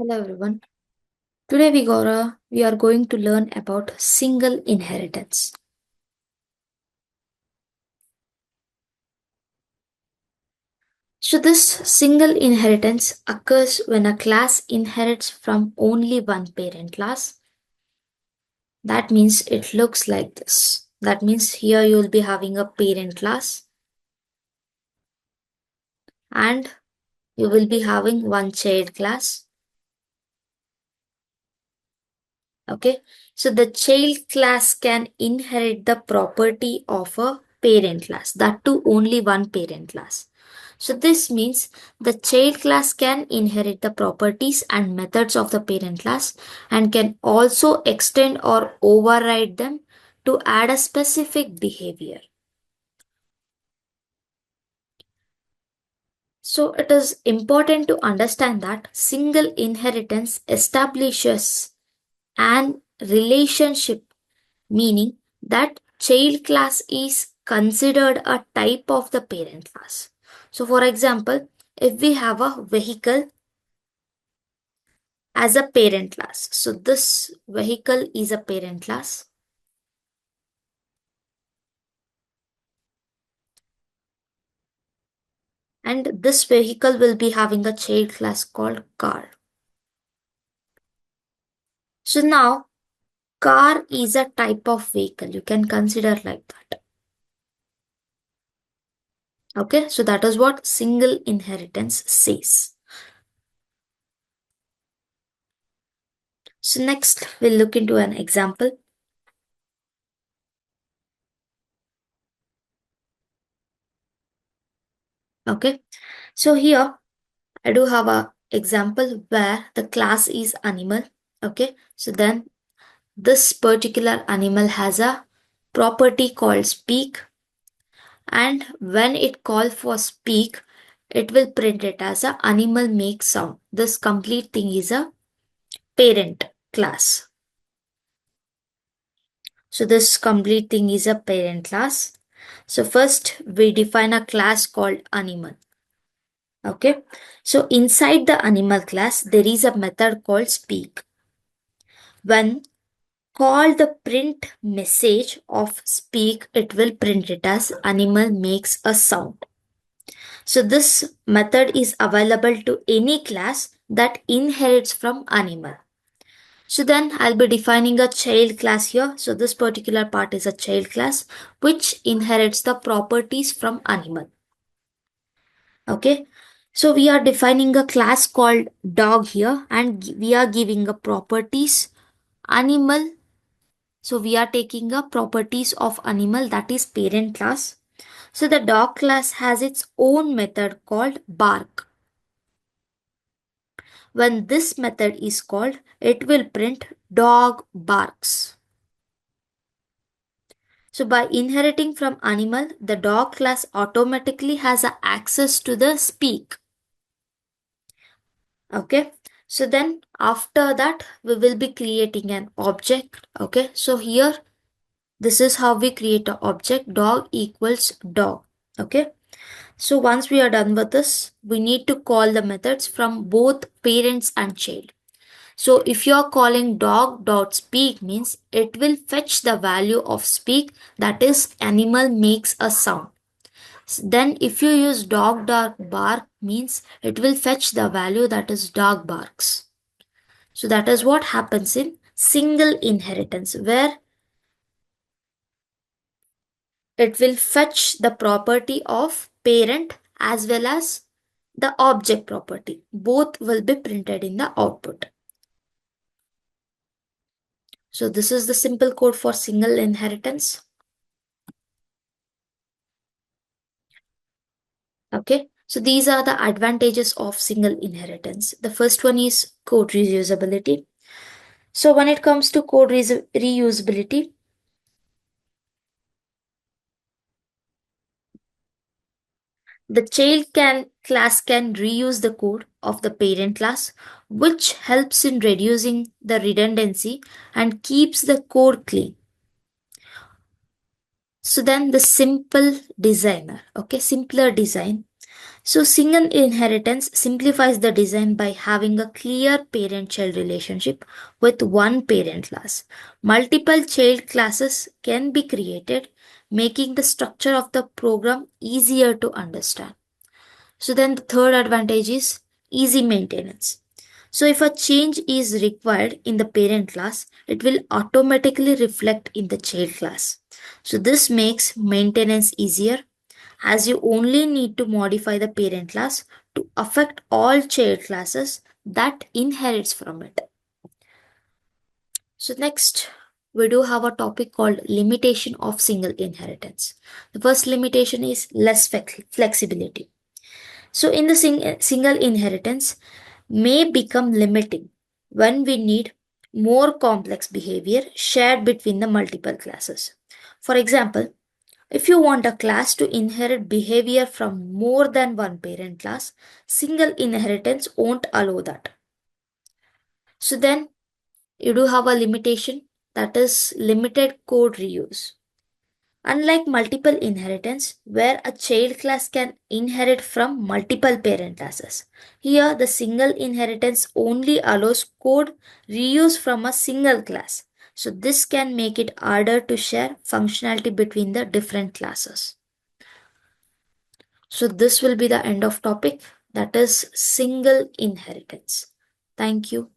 Hello everyone. Today we are going to learn about single inheritance. So this single inheritance occurs when a class inherits from only one parent class. That means it looks like this. That means here you will be having a parent class and you will be having one child class. Okay. So the child class can inherit the property of a parent class. That too only one parent class. So this means the child class can inherit the properties and methods of the parent class and can also extend or override them to add a specific behavior. So it is important to understand that single inheritance establishes an relationship, meaning that child class is considered a type of the parent class. So for example, if we have a vehicle as a parent class. So this vehicle is a parent class. And this vehicle will be having a child class called car. So now car is a type of vehicle. You can consider like that. Okay, so that is what single inheritance says. So next we'll look into an example. Okay, so here I do have a example where the class is animal. Okay, so then this particular animal has a property called speak, and when it calls for speak, it will print it as a animal makes sound. This complete thing is a parent class. So this complete thing is a parent class. So first we define a class called animal. Okay, so inside the animal class there is a method called speak. When call the print message of speak, it will print it as animal makes a sound. So this method is available to any class that inherits from animal. So then I'll be defining a child class here. So this particular part is a child class which inherits the properties from animal. Okay. So we are defining a class called dog here and we are giving a properties animal. So we are taking a properties of animal, that is parent class. So the dog class has its own method called bark. When this method is called, it will print dog barks. So by inheriting from animal, the dog class automatically has access to the speak. Okay. So then after that, we will be creating an object. Okay. So here, this is how we create an object. Dog equals dog. Okay. So once we are done with this, we need to call the methods from both parents and child. So if you are calling dog.speak means it will fetch the value of speak, that is animal makes a sound. Then if you use dog.bark means it will fetch the value, that is dog barks. So that is what happens in single inheritance, where it will fetch the property of parent as well as the object property. Both will be printed in the output. So this is the simple code for single inheritance. Okay. So these are the advantages of single inheritance. The first one is code reusability. So when it comes to code reusability, the child class can reuse the code of the parent class, which helps in reducing the redundancy and keeps the code clean. So then the simpler design. So single inheritance simplifies the design by having a clear parent-child relationship with one parent class. Multiple child classes can be created, making the structure of the program easier to understand. So then the third advantage is easy maintenance. So if a change is required in the parent class, it will automatically reflect in the child class. So this makes maintenance easier as you only need to modify the parent class to affect all child classes that inherits from it. So next, we do have a topic called limitation of single inheritance. The first limitation is less flexibility. So in the single inheritance may become limiting when we need more complex behavior shared between the multiple classes. For example, if you want a class to inherit behavior from more than one parent class, single inheritance won't allow that. So then you do have a limitation, that is limited code reuse. Unlike multiple inheritance, where a child class can inherit from multiple parent classes, here the single inheritance only allows code reuse from a single class. So this can make it harder to share functionality between the different classes. So this will be the end of topic, that is single inheritance. Thank you.